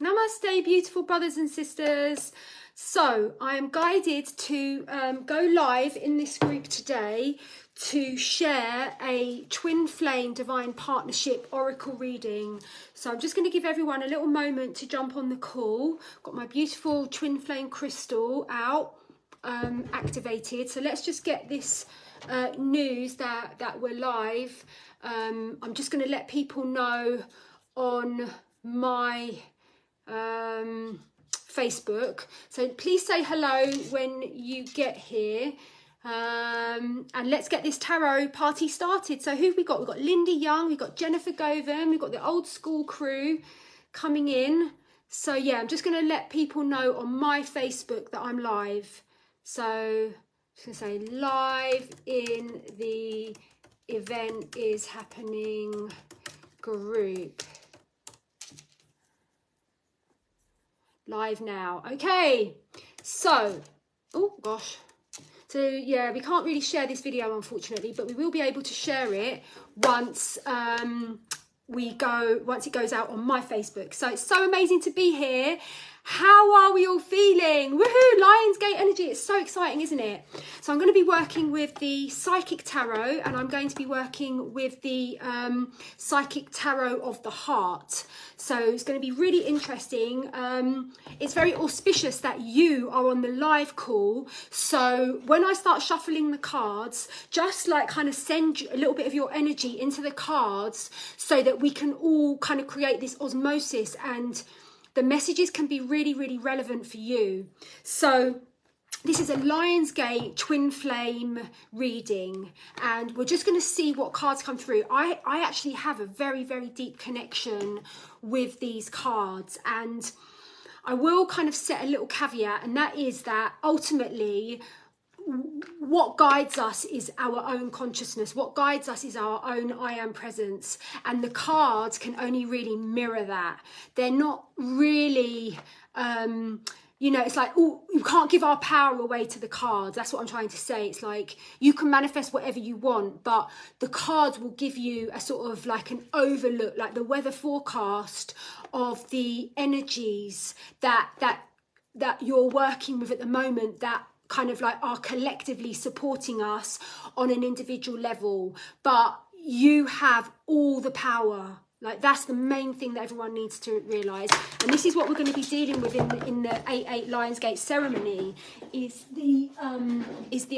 Namaste, beautiful brothers and sisters. So I am guided to go live in this group today to share a twin flame divine partnership oracle reading. So I'm just going to give everyone a little moment to jump on the call. Got my beautiful twin flame crystal out, activated. So let's just get this news that we're live. I'm just going to let people know on my Facebook, so please say hello when you get here, and let's get this tarot party started. So who have we got? We've got Lindy Young, we've got Jennifer Govan, we've got the old school crew coming in. So yeah, I'm just going to let people know on my Facebook that I'm live. So just going to say live in the event is happening group. Live now. Okay, so oh gosh, so yeah, we can't really share this video unfortunately, but we will be able to share it once once it goes out on my Facebook. So it's so amazing to be here. How are we all feeling? Woohoo! Lionsgate energy. It's so exciting, isn't it? So I'm going to be working with the Psychic Tarot, and I'm going to be working with the Psychic Tarot of the Heart. So it's going to be really interesting. It's very auspicious that you are on the live call. So when I start shuffling the cards, just like kind of send a little bit of your energy into the cards so that we can all kind of create this osmosis, and the messages can be really, really relevant for you. So this is a Lionsgate twin flame reading, and we're just going to see what cards come through. I actually have a very, very deep connection with these cards, and I will kind of set a little caveat, and that is that ultimately what guides us is our own consciousness. What guides us is our own I am presence, and the cards can only really mirror that. They're not really you know, it's like, oh, you can't give our power away to the cards. That's what I'm trying to say. It's like you can manifest whatever you want, but the cards will give you a sort of like an overlook, like the weather forecast of the energies that you're working with at the moment, that kind of like are collectively supporting us on an individual level. But you have all the power. Like, that's the main thing that everyone needs to realize. And this is what we're going to be dealing with in the 8/8 Lionsgate ceremony, is the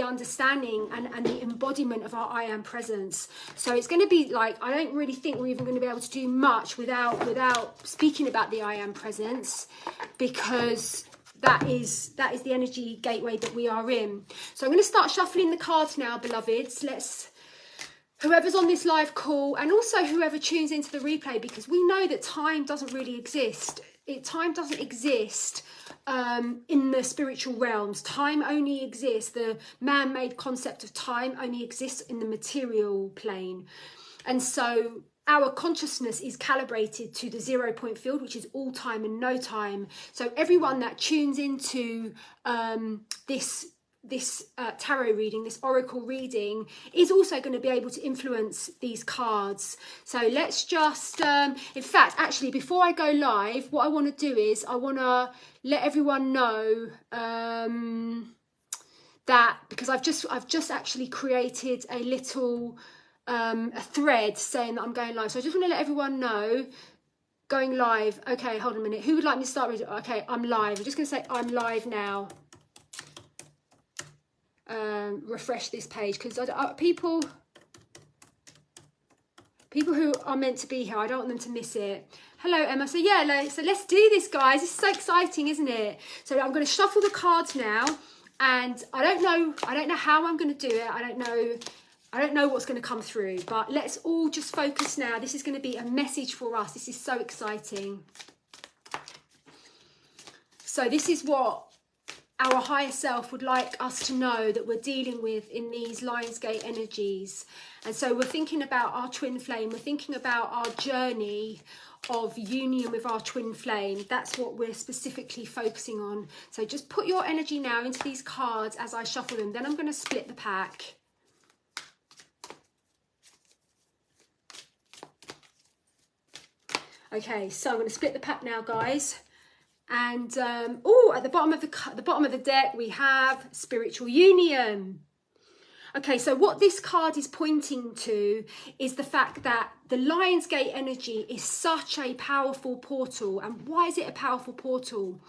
understanding and the embodiment of our I am presence. So it's going to be like, I don't really think we're even going to be able to do much without speaking about the I am presence, because that is the energy gateway that we are in. So I'm going to start shuffling the cards now, beloveds. Whoever's on this live call, and also whoever tunes into the replay, because we know that time doesn't really exist. Time doesn't exist in the spiritual realms. Time only exists, the man-made concept of time only exists in the material plane. And so our consciousness is calibrated to the 0 point field, which is all time and no time. So everyone that tunes into this tarot reading, this oracle reading, is also going to be able to influence these cards. So let's just in fact, actually, before I go live, what I want to do is I want to let everyone know that, because I've just actually created a little a thread saying that I'm going live. So I just want to let everyone know, going live. Okay, hold on a minute, who would like me to start reading? Okay, I'm live. I'm just going to say I'm live now. Refresh this page, because people who are meant to be here, I don't want them to miss it. Hello, Emma. So yeah, so let's do this, guys. It's so exciting, isn't it? So I'm going to shuffle the cards now, and I don't know how I'm going to do it. I don't know what's going to come through, but let's all just focus now. This is going to be a message for us. This is so exciting. So this is what our higher self would like us to know that we're dealing with in these Lionsgate energies. And so we're thinking about our twin flame. We're thinking about our journey of union with our twin flame. That's what we're specifically focusing on. So just put your energy now into these cards as I shuffle them. Then I'm going to split the pack. Okay, so I'm going to split the pack now, guys. And oh, at the bottom of the deck we have spiritual union. Okay, so what this card is pointing to is the fact that the Lionsgate energy is such a powerful portal. And why is it a powerful portal?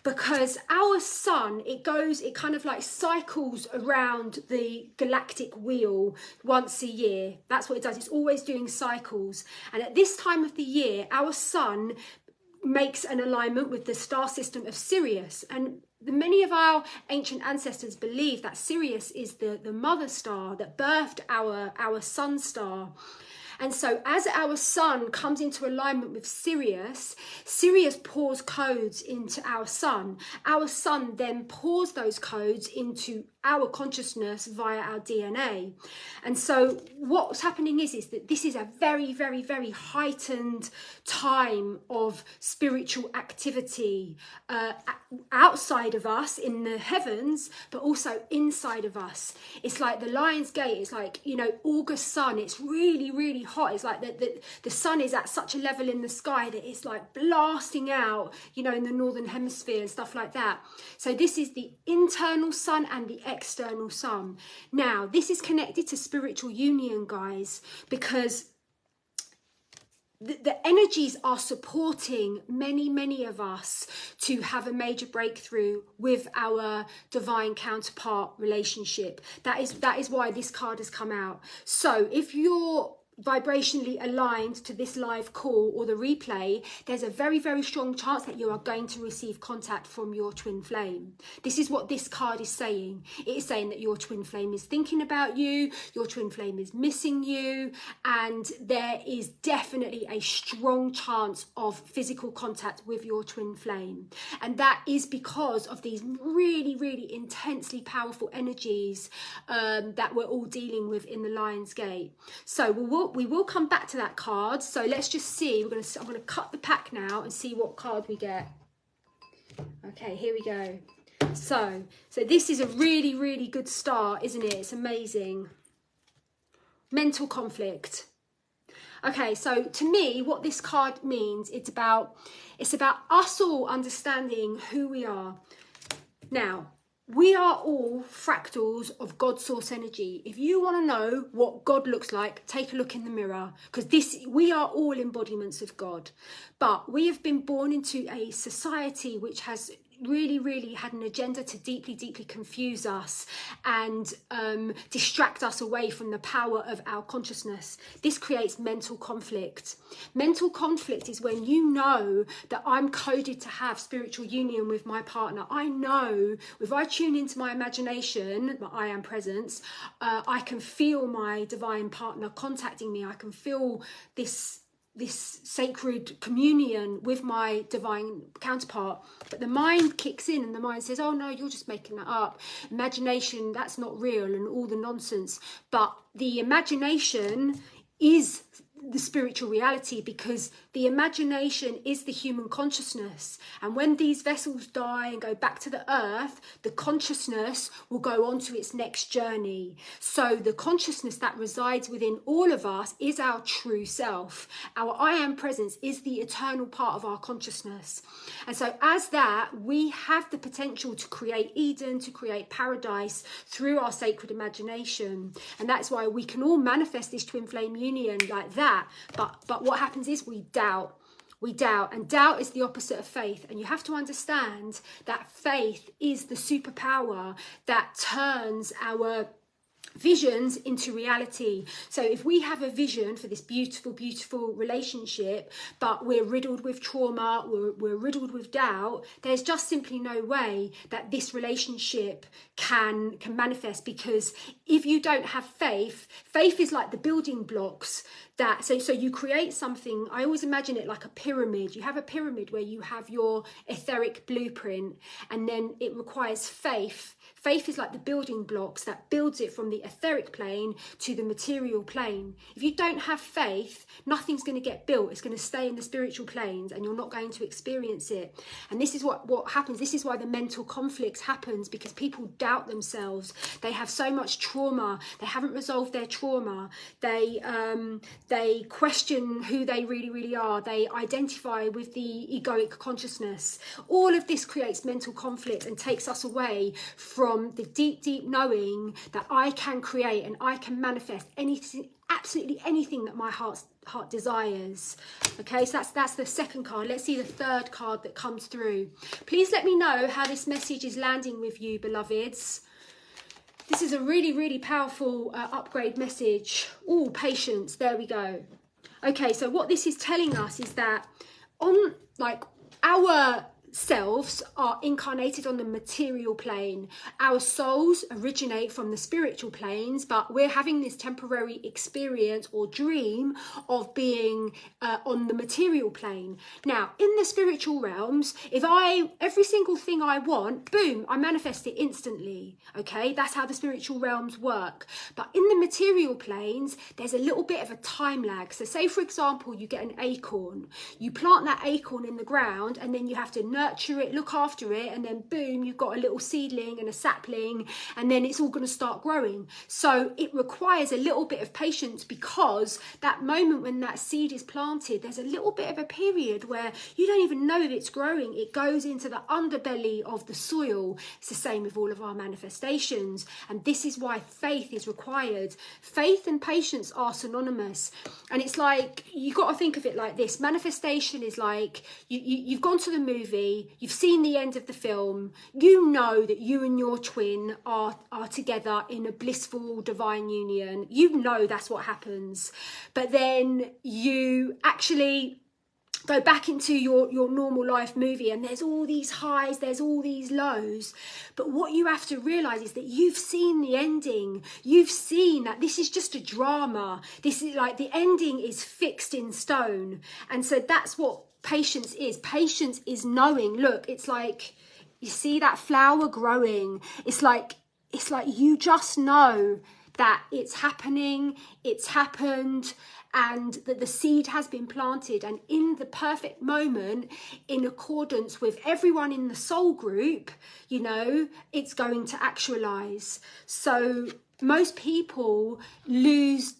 Because our sun, it kind of like cycles around the galactic wheel once a year. That's what it does. It's always doing cycles. And at this time of the year, our sun makes an alignment with the star system of Sirius. And many of our ancient ancestors believe that Sirius is the mother star that birthed our sun star. And so as our sun comes into alignment with Sirius, Sirius pours codes into our sun. Our sun then pours those codes into our consciousness via our DNA. And so what's happening is that this is a very, very, very heightened time of spiritual activity outside of us in the heavens, but also inside of us. It's like the Lion's Gate. It's like, you know, August sun. It's really, really hot. It's like the sun is at such a level in the sky that it's like blasting out, you know, in the northern hemisphere and stuff like that. So this is the internal sun and the external sun. Now, this is connected to spiritual union, guys, because the energies are supporting many of us to have a major breakthrough with our divine counterpart relationship. That is why this card has come out. So if you're vibrationally aligned to this live call or the replay, there's a very, very strong chance that you are going to receive contact from your twin flame. This is what this card is saying. It is saying that your twin flame is thinking about you, your twin flame is missing you, and there is definitely a strong chance of physical contact with your twin flame. And that is because of these really, really intensely powerful energies that we're all dealing with in the Lion's Gate. So we will come back to that card. So let's just see. I'm going to cut the pack now and see what card we get. Okay, here we go. So this is a really, really good start, isn't it? It's amazing. Mental conflict. Okay, so to me, what this card means, it's about us all understanding who we are. Now, we are all fractals of God's source energy. If you want to know what God looks like, take a look in the mirror, because we are all embodiments of God. But we have been born into a society which has really had an agenda to deeply confuse us and distract us away from the power of our consciousness. This creates mental conflict. Mental conflict is when you know that I'm coded to have spiritual union with my partner. I know if I tune into my imagination, my I am presence, I can feel my divine partner contacting me. I can feel this sacred communion with my divine counterpart. But the mind kicks in and the mind says, oh no, you're just making that up. Imagination, that's not real, and all the nonsense. But the imagination is the spiritual reality, because the imagination is the human consciousness. And when these vessels die and go back to the earth, the consciousness will go on to its next journey. So the consciousness that resides within all of us is our true self. Our I am presence is the eternal part of our consciousness. And so as that, we have the potential to create Eden, to create paradise through our sacred imagination. And that's why we can all manifest this twin flame union like that. But what happens is we doubt, and doubt is the opposite of faith. And you have to understand that faith is the superpower that turns our visions into reality. So if we have a vision for this beautiful relationship, but we're riddled with trauma, we're riddled with doubt, there's just simply no way that this relationship can manifest. Because if you don't have faith is like the building blocks that, so you create something. I always imagine it like a pyramid. You have a pyramid where you have your etheric blueprint, and then it requires faith. Faith is like the building blocks that builds it from the etheric plane to the material plane. If you don't have faith, nothing's going to get built. It's going to stay in the spiritual planes and you're not going to experience it. And this is what happens. This is why the mental conflict happens, because people doubt themselves. They have so much trauma. They haven't resolved their trauma. They question who they really are. They identify with the egoic consciousness. All of this creates mental conflict and takes us away from the deep knowing that I can create and I can manifest anything, absolutely anything that my heart desires. Okay, so that's the second card. Let's see the third card that comes through. Please let me know how this message is landing with you, beloveds. This is a really powerful upgrade message. Oh, patience. There we go. Okay, so what this is telling us is that our selves are incarnated on the material plane. Our souls originate from the spiritual planes, but we're having this temporary experience or dream of being on the material plane. Now, in the spiritual realms, every single thing I want, boom, I manifest it instantly. Okay, that's how the spiritual realms work. But in the material planes, there's a little bit of a time lag. So say, for example, you get an acorn. You plant that acorn in the ground, and then you have to nurture it, look after it, and then boom, you've got a little seedling and a sapling, and then it's all going to start growing. So it requires a little bit of patience, because that moment when that seed is planted, there's a little bit of a period where you don't even know if it's growing. It goes into the underbelly of the soil. It's the same with all of our manifestations, and this is why faith is required. Faith and patience are synonymous, and it's like, you got to think of it like this. Manifestation is like you've gone to the movie, you've seen the end of the film, you know that you and your twin are together in a blissful divine union. You know that's what happens, but then you actually go back into your normal life movie, and there's all these highs, there's all these lows. But what you have to realize is that you've seen the ending. You've seen that this is just a drama. This is like, the ending is fixed in stone. And so that's what patience is. Patience is knowing, look, it's like, you see that flower growing. It's like you just know that it's happening, it's happened, and that the seed has been planted, and in the perfect moment, in accordance with everyone in the soul group, you know, it's going to actualize. So most people lose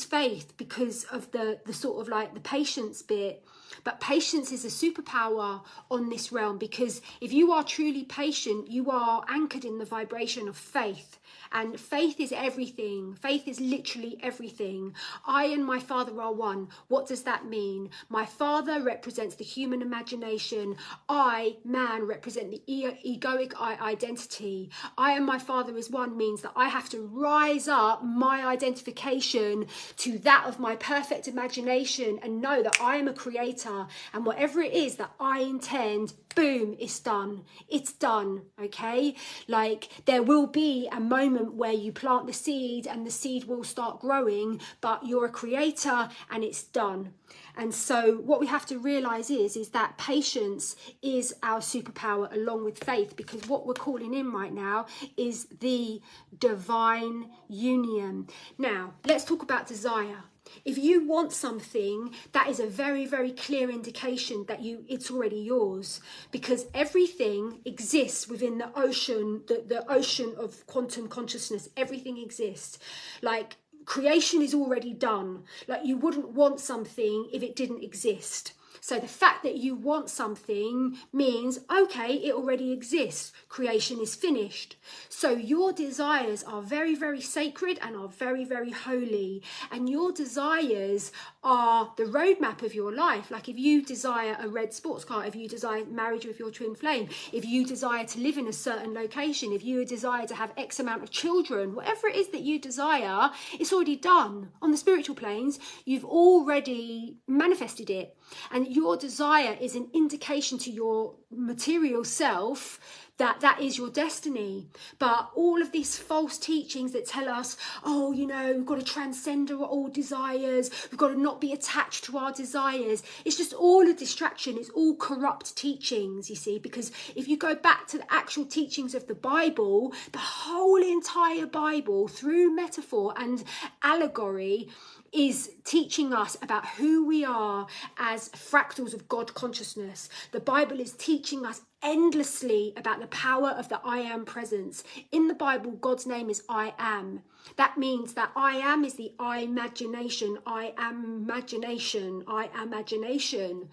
faith because of the sort of like the patience bit. But patience is a superpower on this realm, because if you are truly patient, you are anchored in the vibration of faith. And faith is everything. Faith is literally everything. I and my Father are one. What does that mean? My Father represents the human imagination. I, man, represent the egoic identity. I and my Father is one means that I have to rise up my identification to that of my perfect imagination and know that I am a creator, and whatever it is that I intend, boom, it's done. It's done, okay? Like, there will be a moment where you plant the seed and the seed will start growing, but you're a creator and it's done. And so what we have to realize is that patience is our superpower along with faith, because what we're calling in right now is the divine union. Now, let's talk about desire. If you want something, that is a very clear indication that it's already yours, because everything exists within the ocean, the ocean of quantum consciousness. Everything exists. Like, creation is already done. Like, you wouldn't want something if it didn't exist. So the fact that you want something means, okay, it already exists. Creation is finished. So your desires are very sacred and are very holy. And your desires are the roadmap of your life. Like, if you desire a red sports car, if you desire marriage with your twin flame, if you desire to live in a certain location, if you desire to have X amount of children, whatever it is that you desire, it's already done. On the spiritual planes, you've already manifested it. And your desire is an indication to your material self that is your destiny. But all of these false teachings that tell us, oh, you know, we've got to transcend all desires, we've got to not be attached to our desires, it's just all a distraction. It's all corrupt teachings, you see, because if you go back to the actual teachings of the Bible, the whole entire Bible, through metaphor and allegory, is teaching us about who we are as fractals of God consciousness. The Bible is teaching us endlessly about the the power of the I am presence. In the Bible, God's name is I am. That means that I am is the I imagination. I am imagination. I am imagination.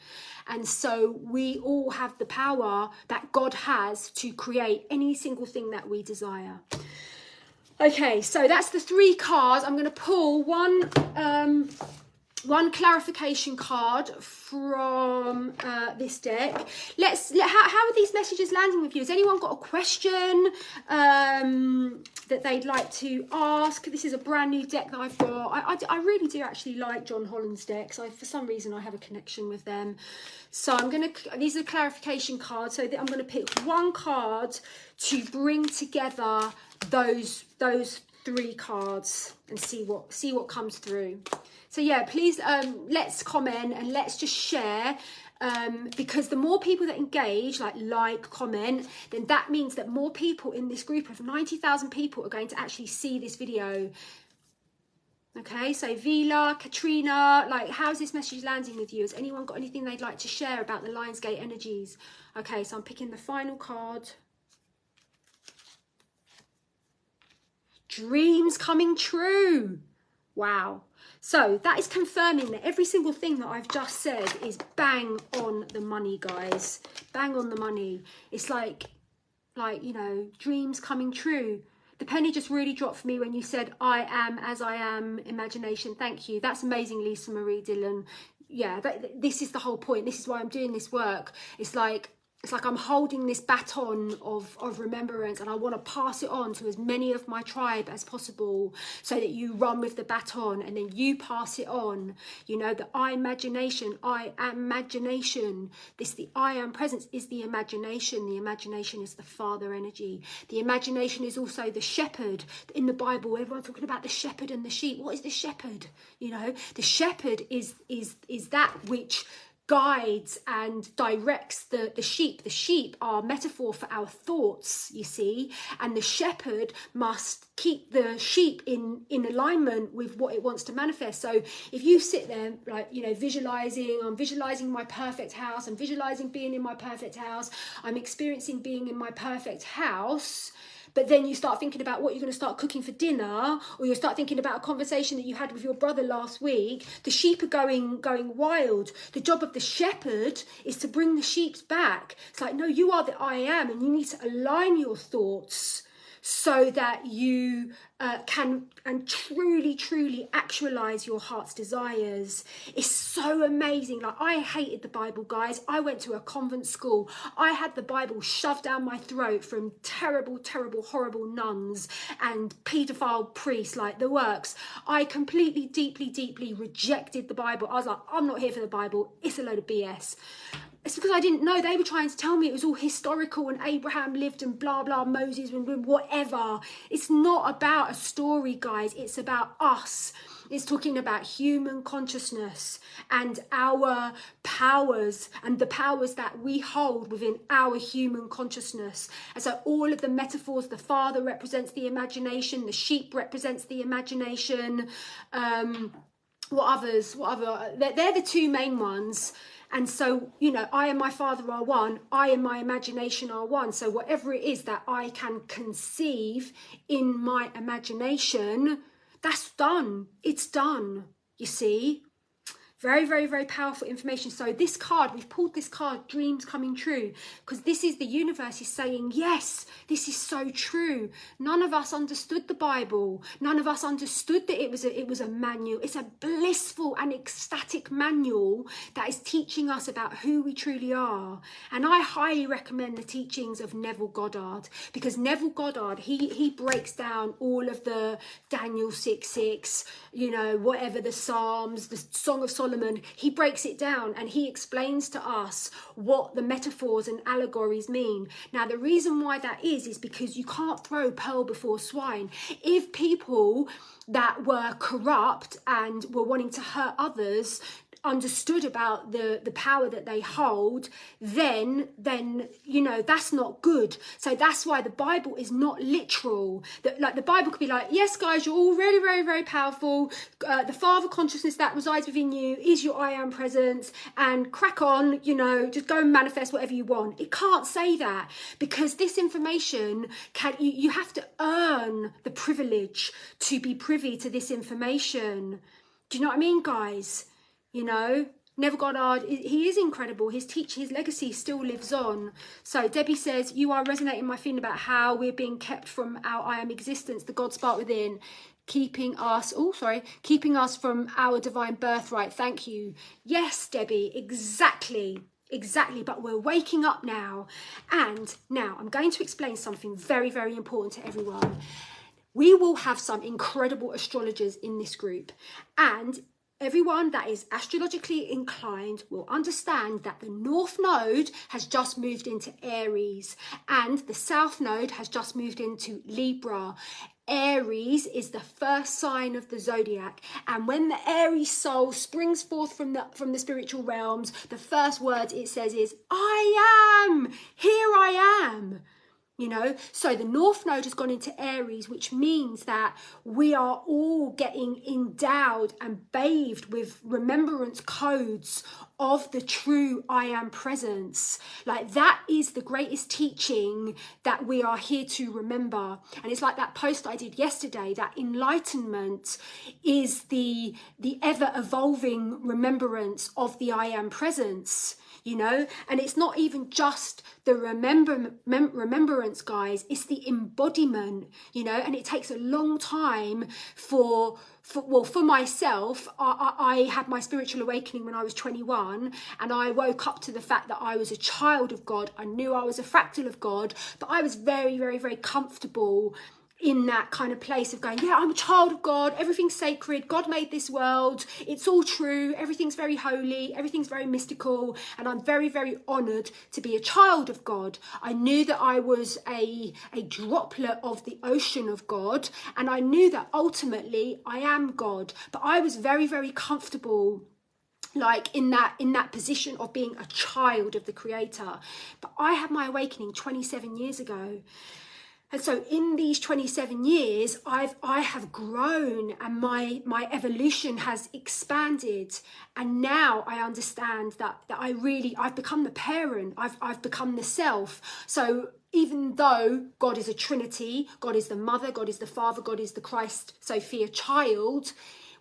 And so we all have the power that God has to create any single thing that we desire. Okay, so that's the 3 cards. I'm going to pull one clarification card from this deck. How are these messages landing with you? Has anyone got a question that they'd like to ask? This is a brand new deck that I've got. I really do actually like John Holland's decks. For some reason I have a connection with them. So these are clarification cards. So I'm going to pick one card to bring together those 3 cards and see what comes through. So yeah, please let's comment and let's just share, because the more people that engage, like, comment, then that means that more people in this group of 90,000 people are going to actually see this video. Okay, so Vila, Katrina, how's this message landing with you? Has anyone got anything they'd like to share about the Lionsgate energies? Okay, so I'm picking the final card. Dreams coming true. Wow. So that is confirming that every single thing that I've just said is bang on the money, guys. Bang on the money. It's like, you know, dreams coming true. The penny just really dropped for me when you said, I am as I am, imagination. Thank you. That's amazing, Lisa Marie Dillon. Yeah, this is the whole point. This is why I'm doing this work. It's like I'm holding this baton of remembrance, and I want to pass it on to as many of my tribe as possible, so that you run with the baton and then you pass it on. You know, the I imagination, I am imagination. The I am presence is the imagination. The imagination is the father energy. The imagination is also the shepherd. In the Bible, everyone's talking about the shepherd and the sheep. What is the shepherd? You know, the shepherd is that which guides and directs the sheep. The sheep are metaphor for our thoughts, you see, and the shepherd must keep the sheep in alignment with what it wants to manifest. So if you sit there, like, you know, I'm visualizing my perfect house, I'm visualizing being in my perfect house, I'm experiencing being in my perfect house, but then you start thinking about what you're going to start cooking for dinner, or you start thinking about a conversation that you had with your brother last week, the sheep are going wild. The job of the shepherd is to bring the sheep back. It's like, no, you are the I am, and you need to align your thoughts so that you can and truly actualize your heart's desires. It's so amazing. Like, I hated the Bible, guys. I went to a convent school. I had the Bible shoved down my throat from terrible, horrible nuns and paedophile priests, like the works. I completely, deeply rejected the Bible. I was like, I'm not here for the Bible. It's a load of BS. It's because I didn't know. They were trying to tell me it was all historical and Abraham lived and blah, blah, Moses and whatever. It's not about a story, guys. It's about us. It's talking about human consciousness and our powers and the powers that we hold within our human consciousness. And so all of the metaphors, the father represents the imagination, the sheep represents the imagination. What other? They're the 2 main ones. And so, you know, I and my father are one, I and my imagination are one. So whatever it is that I can conceive in my imagination, that's done. It's done, you see. Very powerful information. So this card, we've pulled this card, dreams coming true, because this is the universe is saying, yes, this is so true. None of us understood the Bible. None of us understood that it was a manual. It's a blissful and ecstatic manual that is teaching us about who we truly are. And I highly recommend the teachings of Neville Goddard, because Neville Goddard, he breaks down all of the Daniel 6:6, you know, whatever, the Psalms, the Song of Solomon. He breaks it down and he explains to us what the metaphors and allegories mean. Now, the reason why that is because you can't throw pearl before swine. If people that were corrupt and were wanting to hurt others understood about the power that they hold, then you know, that's not good. So that's why the Bible is not literal. That, like, the Bible could be like, yes guys, you're all really very very powerful, the Father consciousness that resides within you is your I am presence, and crack on, you know, just go and manifest whatever you want. It can't say that, because this information you have to earn the privilege to be privy to this information. Do you know what I mean, guys? You know, Neville Goddard, he is incredible. His legacy still lives on. So Debbie says, you are resonating my feeling about how we're being kept from our I am existence, the God spark within, keeping us from our divine birthright. Thank you. Yes, Debbie, exactly. But we're waking up now. And now I'm going to explain something very, very important to everyone. We will have some incredible astrologers in this group, and everyone that is astrologically inclined will understand that the North Node has just moved into Aries and the South Node has just moved into Libra. Aries is the first sign of the zodiac, and when the Aries soul springs forth from the spiritual realms, the first word it says is, I am, here I am. You know, so the North Node has gone into Aries, which means that we are all getting endowed and bathed with remembrance codes of the true I am presence. Like, that is the greatest teaching that we are here to remember. And it's like that post I did yesterday, that enlightenment is the ever evolving remembrance of the I am presence. You know, and it's not even just the remembrance, guys, it's the embodiment, you know, and it takes a long time for myself. I had my spiritual awakening when I was 21, and I woke up to the fact that I was a child of God. I knew I was a fractal of God, but I was very, very, very comfortable in that kind of place of going, yeah, I'm a child of God, everything's sacred, God made this world, it's all true, everything's very holy, everything's very mystical, and I'm very, very honoured to be a child of God. I knew that I was a droplet of the ocean of God, and I knew that ultimately I am God, but I was very, very comfortable, like in that position of being a child of the Creator. But I had my awakening 27 years ago. And so in these 27 years, I have grown, and my evolution has expanded. And now I understand that I've become the parent, I've become the self. So even though God is a Trinity, God is the Mother, God is the Father, God is the Christ, Sophia child,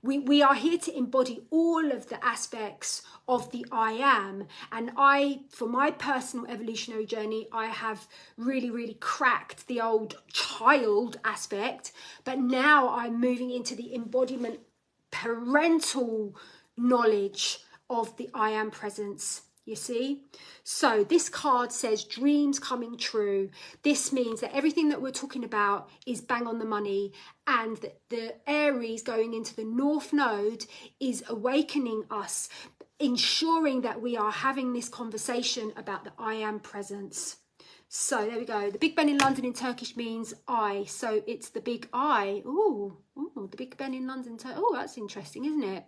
we are here to embody all of the aspects of the I am. And for my personal evolutionary journey, I have really, really cracked the old child aspect, but now I'm moving into the embodiment, parental knowledge of the I am presence. You see? So this card says dreams coming true. This means that everything that we're talking about is bang on the money, and that the Aries going into the North Node is awakening us, ensuring that we are having this conversation about the I am presence. So there we go. The Big Ben in London in Turkish means I. So it's the big I. Ooh, the Big Ben in London. Oh, that's interesting, isn't it?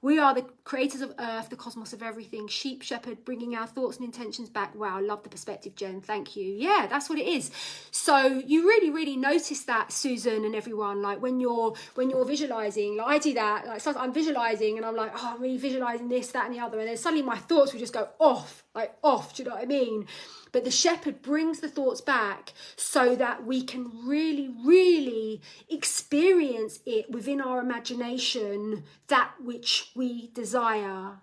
We are the creators of Earth, the cosmos of everything. Sheep, shepherd, bringing our thoughts and intentions back. Wow, love the perspective, Jen. Thank you. Yeah, that's what it is. So you really, really notice that, Susan and everyone. Like when you're visualizing, like I do that. Like sometimes I'm visualizing and I'm like, oh, I'm really visualizing this, that, and the other, and then suddenly my thoughts will just go off. Do you know what I mean? But the shepherd brings the thoughts back so that we can really, really experience it within our imagination, that which we desire,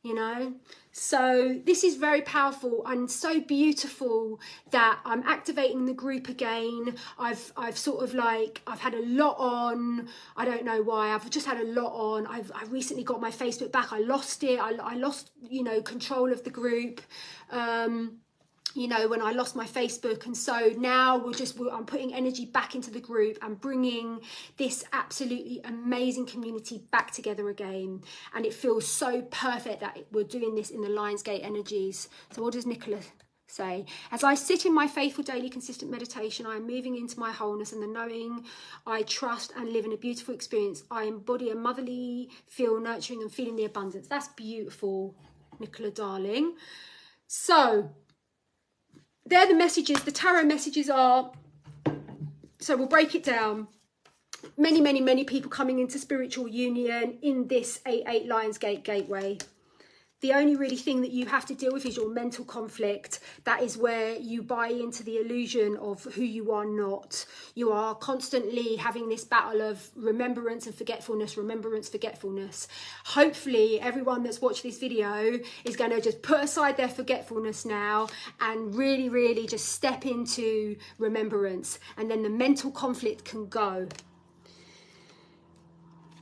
you know? So this is very powerful and so beautiful that I'm activating the group again. I've had a lot on. I don't know why. I've just had a lot on. I recently got my Facebook back. I lost it. I lost, control of the group. When I lost my Facebook, and so now I'm putting energy back into the group and bringing this absolutely amazing community back together again, and it feels so perfect that we're doing this in the Lionsgate energies. So what does Nicola say, as I sit in my faithful daily consistent meditation, I am moving into my wholeness and the knowing I trust and live in a beautiful experience. I embody a motherly feel, nurturing and feeling the abundance. That's beautiful, Nicola darling. So they're the messages. The tarot messages are, so we'll break it down. Many, many, many people coming into spiritual union in this 8-8 Lionsgate gateway. The only really thing that you have to deal with is your mental conflict. That is where you buy into the illusion of who you are not. You are constantly having this battle of remembrance and forgetfulness, remembrance, forgetfulness. Hopefully everyone that's watched this video is going to just put aside their forgetfulness now and really, really just step into remembrance. And then the mental conflict can go.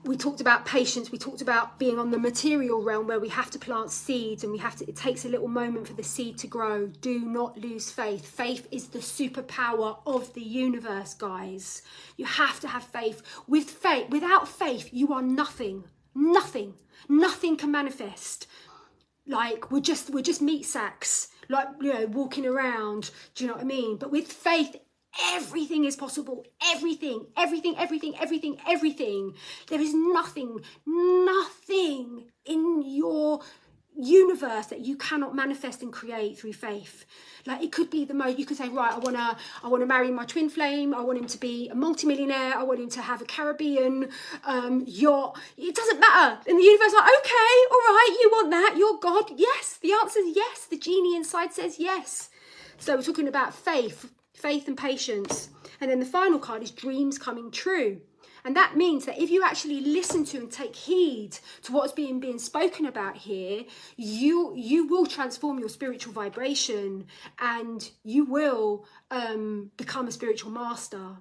We talked about patience. We talked about being on the material realm where we have to plant seeds and it takes a little moment for the seed to grow. Do not lose faith. Faith is the superpower of the universe, guys. You have to have faith. Without faith, you are nothing. Nothing. Nothing can manifest. Like we're just meat sacks, like, you know, walking around. Do you know what I mean? But with faith, everything is possible. Everything. There is nothing in your universe that you cannot manifest and create through faith. Like it could be the most, you could say, right, I wanna marry my twin flame. I want him to be a multimillionaire. I want him to have a Caribbean yacht. It doesn't matter. And the universe is like, okay, all right, you want that? You're God. Yes. The answer is yes. The genie inside says yes. So we're talking about faith and patience. And then the final card is dreams coming true. And that means that if you actually listen to and take heed to what's being spoken about here, you will transform your spiritual vibration and you will become a spiritual master.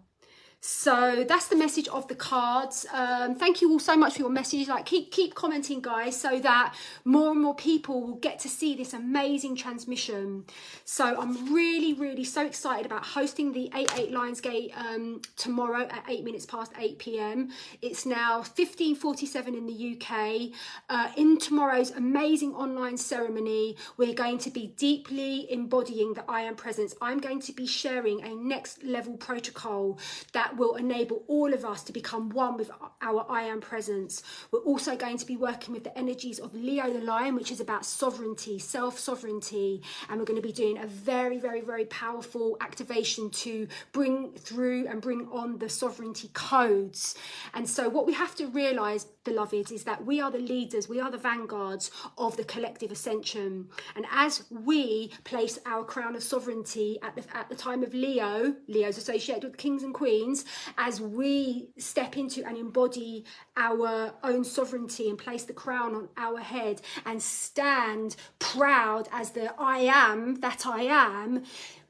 So that's the message of the cards. Thank you all so much for your message. Like keep commenting, guys, so that more and more people will get to see this amazing transmission. So I'm really so excited about hosting the 8-8 Lionsgate tomorrow at 8 p.m. It's now 15:47 in the UK. In tomorrow's amazing online ceremony, we're going to be deeply embodying the I Am Presence. I'm going to be sharing a next level protocol that will enable all of us to become one with our I Am Presence. We're also going to be working with the energies of Leo the Lion, which is about sovereignty, self-sovereignty, and we're going to be doing a very powerful activation to bring through and bring on the sovereignty codes. And so what we have to realize, beloveds, is that we are the leaders, we are the vanguards of the collective ascension. And as we place our crown of sovereignty at the time of Leo's associated with kings and queens, as we step into and embody our own sovereignty and place the crown on our head and stand proud as the I am that I am,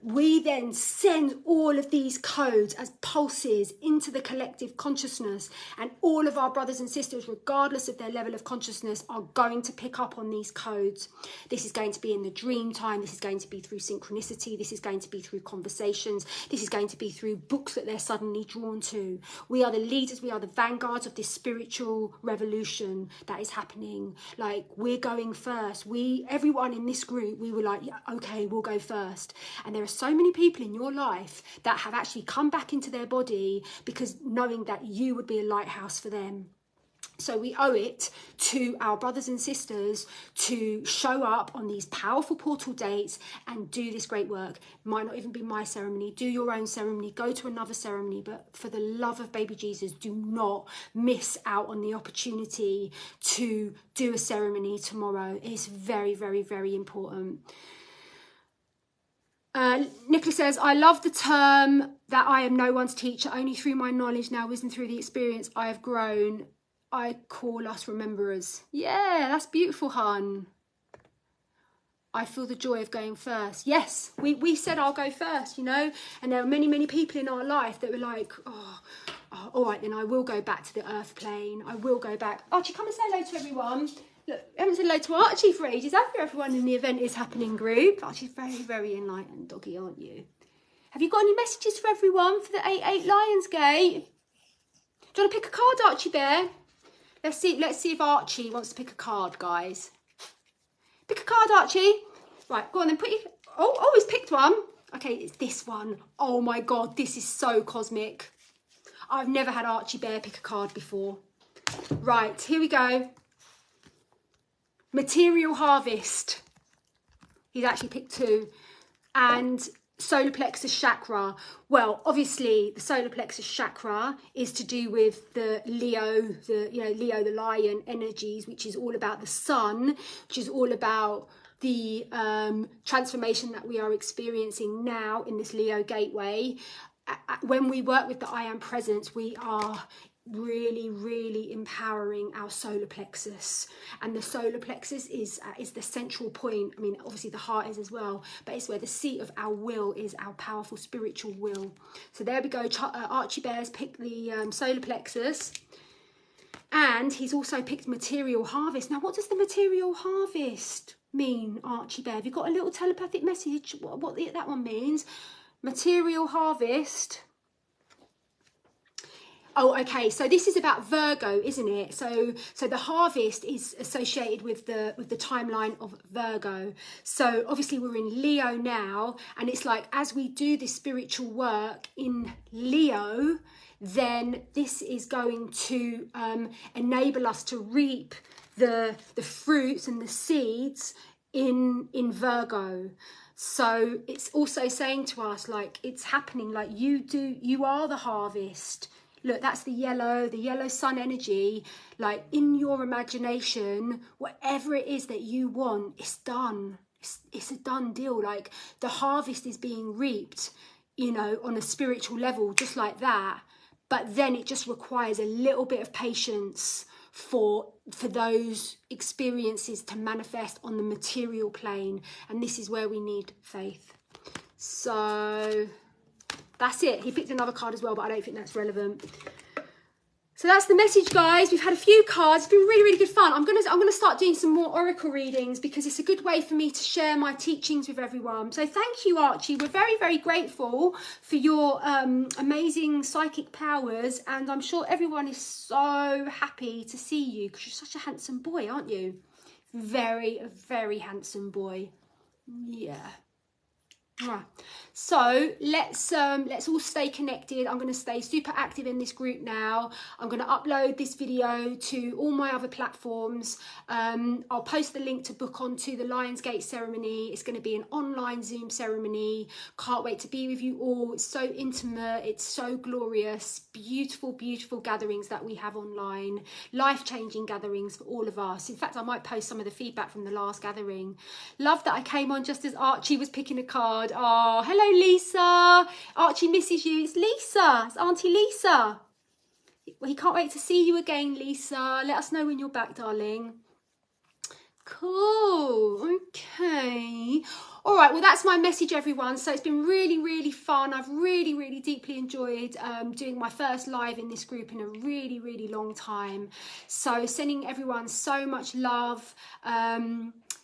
we then send all of these codes as pulses into the collective consciousness, and all of our brothers and sisters, regardless of their level of consciousness, are going to pick up on these codes. This is going to be in the dream time. This is going to be through synchronicity. This is going to be through conversations. This is going to be through books that they're suddenly drawn to. We are the leaders. We are the vanguards of this spiritual revolution that is happening. Like, we're going first. Everyone in this group, we were like, yeah, okay, we'll go first. And there are so many people in your life that have actually come back into their body because knowing that you would be a lighthouse for them. So we owe it to our brothers and sisters to show up on these powerful portal dates and do this great work. Might not even be my ceremony. Do your own ceremony. Go to another ceremony. But for the love of baby Jesus, do not miss out on the opportunity to do a ceremony tomorrow. It's very important. Nicola says, I love the term that I am no one's teacher. Only through my knowledge, now wisdom through the experience I have grown, I call us rememberers. Yeah, that's beautiful, hun. I feel the joy of going first. Yes, we said I'll go first, you know, and there are many people in our life that were like, oh, all right, then I will go back to the earth plane. I will go back. Archie, come and say hello to everyone. Look, I haven't said hello to Archie for ages, have you? Everyone in the Event is Happening group. Archie's very enlightened, doggy, aren't you? Have you got any messages for everyone for the 8-8 Lionsgate? Do you want to pick a card, Archie Bear? Let's see if Archie wants to pick a card, guys. Pick a card, Archie. Right, go on then. Oh, he's picked one. Okay, it's this one. Oh my God, this is so cosmic. I've never had Archie Bear pick a card before. Right, here we go. Material Harvest. He's actually picked two. And solar plexus chakra. Well, obviously the solar plexus chakra is to do with the Leo, Leo the lion energies, which is all about the sun, which is all about the transformation that we are experiencing now in this Leo gateway. When we work with the I am presence, we are really empowering our solar plexus, and the solar plexus is the central point. I mean, obviously the heart is as well, but it's where the seat of our will is, our powerful spiritual will. So there we go. Archie Bear's picked the solar plexus, and he's also picked material harvest. Now, what does the material harvest mean, Archie Bear? Have you got a little telepathic message what that one means? Material harvest. Oh, okay, so this is about Virgo, isn't it? So the harvest is associated with the timeline of Virgo. So obviously we're in Leo now, and it's like, as we do this spiritual work in Leo, then this is going to enable us to reap the fruits and the seeds in Virgo. So it's also saying to us, like, it's happening, like you are the harvest. Look, that's the yellow sun energy. Like, in your imagination, whatever it is that you want, it's done. It's a done deal. Like, the harvest is being reaped, you know, on a spiritual level, just like that. But then it just requires a little bit of patience for those experiences to manifest on the material plane. And this is where we need faith. So that's it. He picked another card as well, but I don't think that's relevant. So that's the message, guys. We've had a few cards. It's been really good fun. I'm gonna start doing some more oracle readings because it's a good way for me to share my teachings with everyone. So thank you, Archie. We're very grateful for your amazing psychic powers, and I'm sure everyone is so happy to see you because you're such a handsome boy, aren't you? Very handsome boy. Yeah. So let's all stay connected. I'm going to stay super active in this group now. I'm going to upload this video to all my other platforms. I'll post the link to book onto the Lionsgate ceremony. It's going to be an online Zoom ceremony. Can't wait to be with you all. It's so intimate. It's so glorious. Beautiful gatherings that we have online. Life-changing gatherings for all of us. In fact, I might post some of the feedback from the last gathering. Love that I came on just as Archie was picking a card. Oh, hello, Lisa. Archie misses you. It's Lisa. It's Auntie Lisa. Well, he can't wait to see you again, Lisa. Let us know when you're back, darling. Cool. Okay. All right. Well, that's my message, everyone. So it's been really fun. I've really deeply enjoyed doing my first live in this group in a really long time. So sending everyone so much love.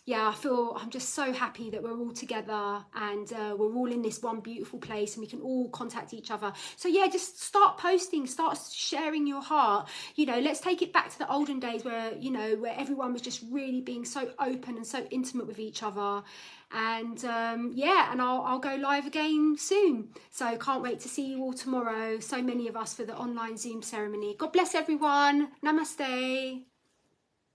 Yeah, I'm just so happy that we're all together and we're all in this one beautiful place and we can all contact each other. So yeah, just start posting, start sharing your heart. You know, let's take it back to the olden days where, you know, where everyone was just really being so open and so intimate with each other. And yeah, and I'll go live again soon. So can't wait to see you all tomorrow. So many of us for the online Zoom ceremony. God bless everyone. Namaste.